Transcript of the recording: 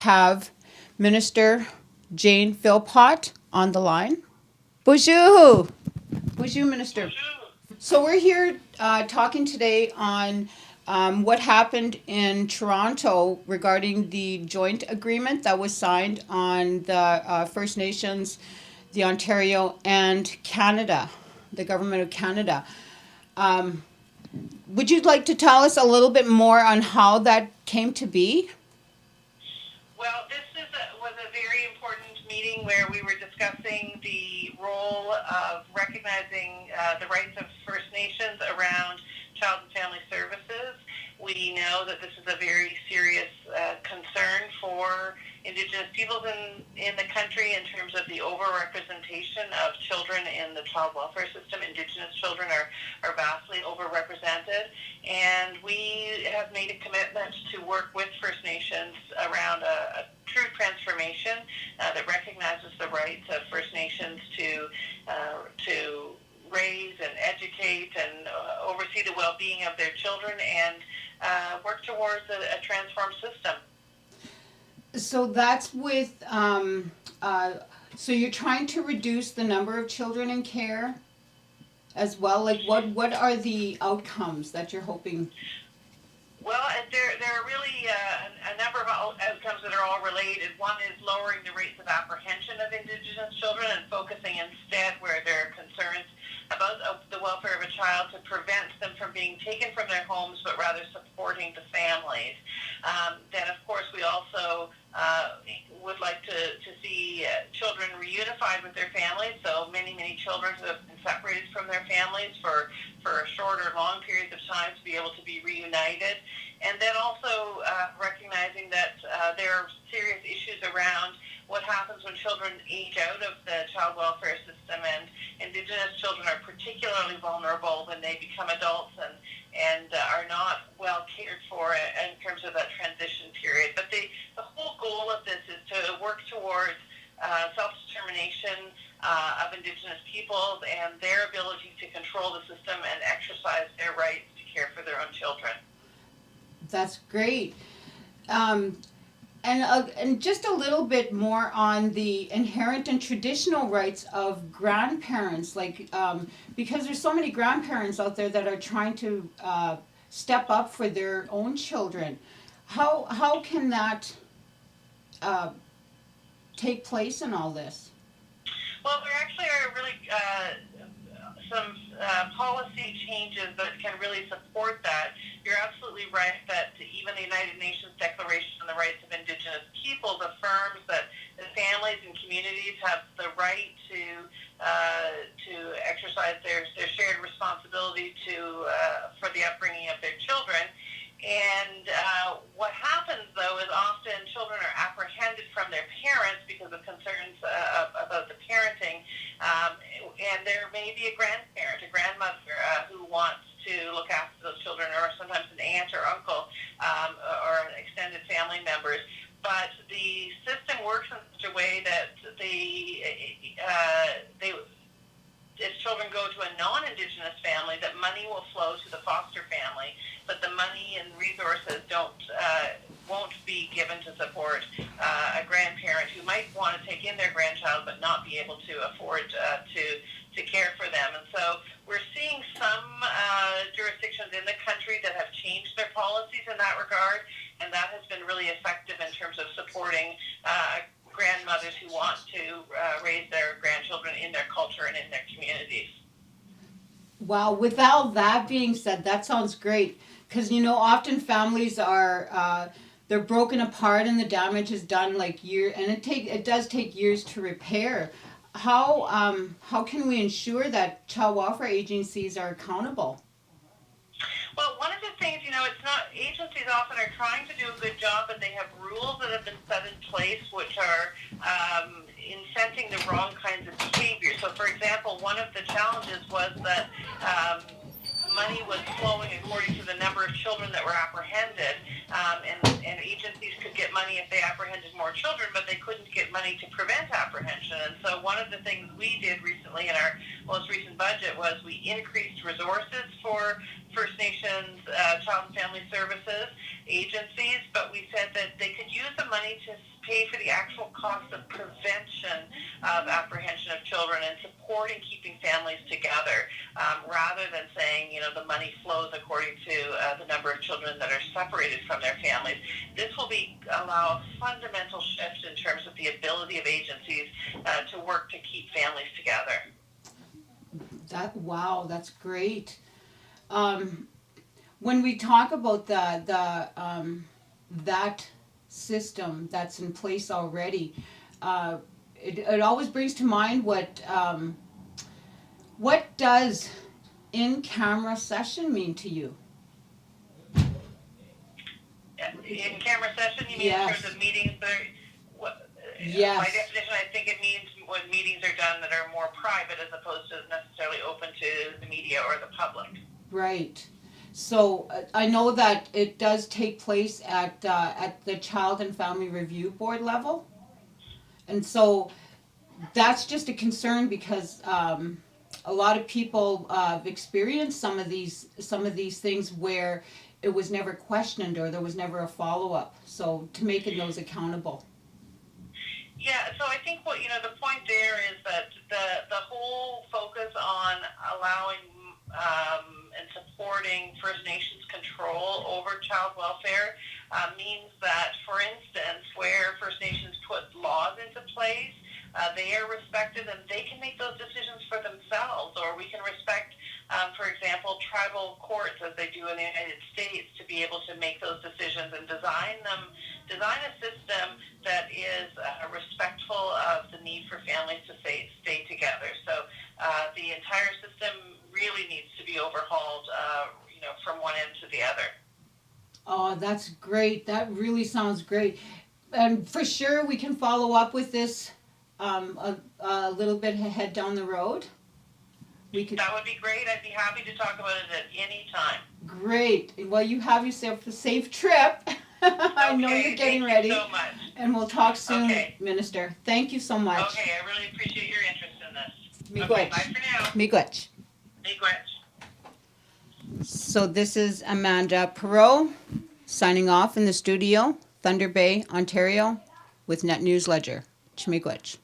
have Minister Jane Philpott on the line. Bonjour. Bonjour, Minister. So we're here talking today on what happened in Toronto regarding the joint agreement that was signed on the First Nations, the Ontario, and Canada, the Government of Canada. Would you like to tell us a little bit more on how that came to be? Well, this was a very important meeting where we were discussing the role of recognizing the rights of First Nations around child and family services. We know that this is a very serious concern for Indigenous peoples in the country in terms of the overrepresentation of children in the child welfare system. Indigenous children are vastly overrepresented, and we have made a commitment to work with First Nations around a true transformation that recognizes the rights of First Nations to raise and educate and oversee the well-being of their children and work towards a transformed system. So that's with, so you're trying to reduce the number of children in care as well? Like what are the outcomes that you're hoping? Well, there are really a number of outcomes that are all related. One is lowering the rates of apprehension of Indigenous children and focusing instead where there are concerns about the welfare of a child to prevent them from being taken from their homes, but rather supporting the families. Then, of course, we also would like to see children reunified with their families. So many children who have been separated from their families for short or long periods of time to be able to be reunited. And then also recognizing that there are serious issues around what happens when children age out of the child welfare system, and Indigenous children are particularly vulnerable when they become adults and are not well cared for in terms of that transition period. But the whole goal of this is to work towards self-determination of Indigenous peoples and their ability to control the system and exercise their rights to care for their own children. That's great. And just a little bit more on the inherent and traditional rights of grandparents, like because there's so many grandparents out there that are trying to step up for their own children. How can that take place in all this? Well, there actually are really some policy changes that can really support that. You're absolutely right that even the United Nations Declaration on the Rights of Indigenous Peoples affirms that the families and communities have the right to exercise their shared responsibility for the upbringing of their children. And what happens, though, is often children are apprehended from their parents because of concerns about the parenting. And there may be a grandparent, a grandmother who wants to look after those children, or sometimes an aunt or uncle or an extended family members. But the system works in such a way that if children go to a non-Indigenous family, that money will flow to the foster family, but the money and resources won't be given to support a grandparent who might want to take in their grandchild but not be able to afford to care for them. And so we're seeing some jurisdictions in the country that have changed their policies in that regard, and that has been really effective in terms of supporting grandmothers who want to raise their grandchildren in their culture and in their communities. Wow, without that being said, that sounds great. Because, often families are, they're broken apart and the damage is done like and it does take years to repair. How can we ensure that child welfare agencies are accountable? Well, one of the things, it's not, agencies often are trying to do a good job, but they have rules that have been set in place which are incenting the wrong kinds of behavior. So, for example, one of the challenges was that money was flowing according to the number of children that were apprehended, and agencies could get money if they apprehended more children, but they couldn't get money to prevent apprehension. And so one of the things we did recently in our most recent budget was we increased resources for First Nations Child and Family Services agencies, but we said that they could use the money to pay for the actual cost of prevention of apprehension of children and supporting keeping families together, rather than saying, the money flows according to the number of children that are separated from their families. This will allow a fundamental shift in terms of the ability of agencies to work to keep families together. Wow, that's great. When we talk about that system that's in place already, it always brings to mind what does in-camera session mean to you? In-camera session, you mean Yes. in terms of meetings that are, Yes. by definition, I think it means when meetings are done that are more private as opposed to necessarily open to the media or the public. Right. So I know that it does take place at the Child and Family Review Board level, and so that's just a concern because a lot of people have experienced some of these things where it was never questioned or there was never a follow up. So to making those accountable. Yeah, so I think the point there is that the whole focus on allowing and supporting First Nations control over child welfare means that, for instance, where First Nations put laws into place, they are respected and they can make those decisions for themselves, or we can respect, for example, tribal courts as they do in the United States to be able to make those decisions and design a system that is respectful of the need for families to stay together. So the entire system really needs to be overhauled, from one end to the other. Oh, that's great. That really sounds great. And for sure we can follow up with this a little bit ahead down the road. That would be great. I'd be happy to talk about it at any time. Great. Well, you have yourself a safe trip. I know you're getting ready. Thank you so much. And we'll talk soon, Okay. Minister. Thank you so much. Okay, I really appreciate your interest in this. Miigwech. Okay, bye for now. Miigwech. Miigwech. So this is Amanda Perreault signing off in the studio, Thunder Bay, Ontario, with Net News Ledger. Miigwech.